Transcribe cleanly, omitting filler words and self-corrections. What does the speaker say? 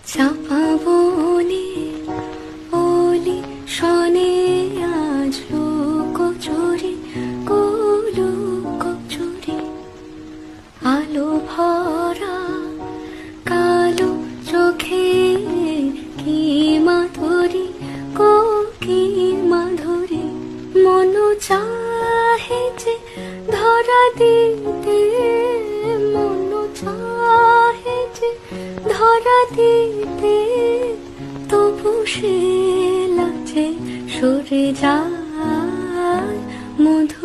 চাপা বনে ওলি শনে আজ লোকচুরি কলু কচুরি আলো ভরা কালো চোখে কি মাধুরী কি মাধুরী মন চাহে যে ধরা দিতে মন চাহে যে ধরা দিতে তবু সে লাজে সরে যায় মধু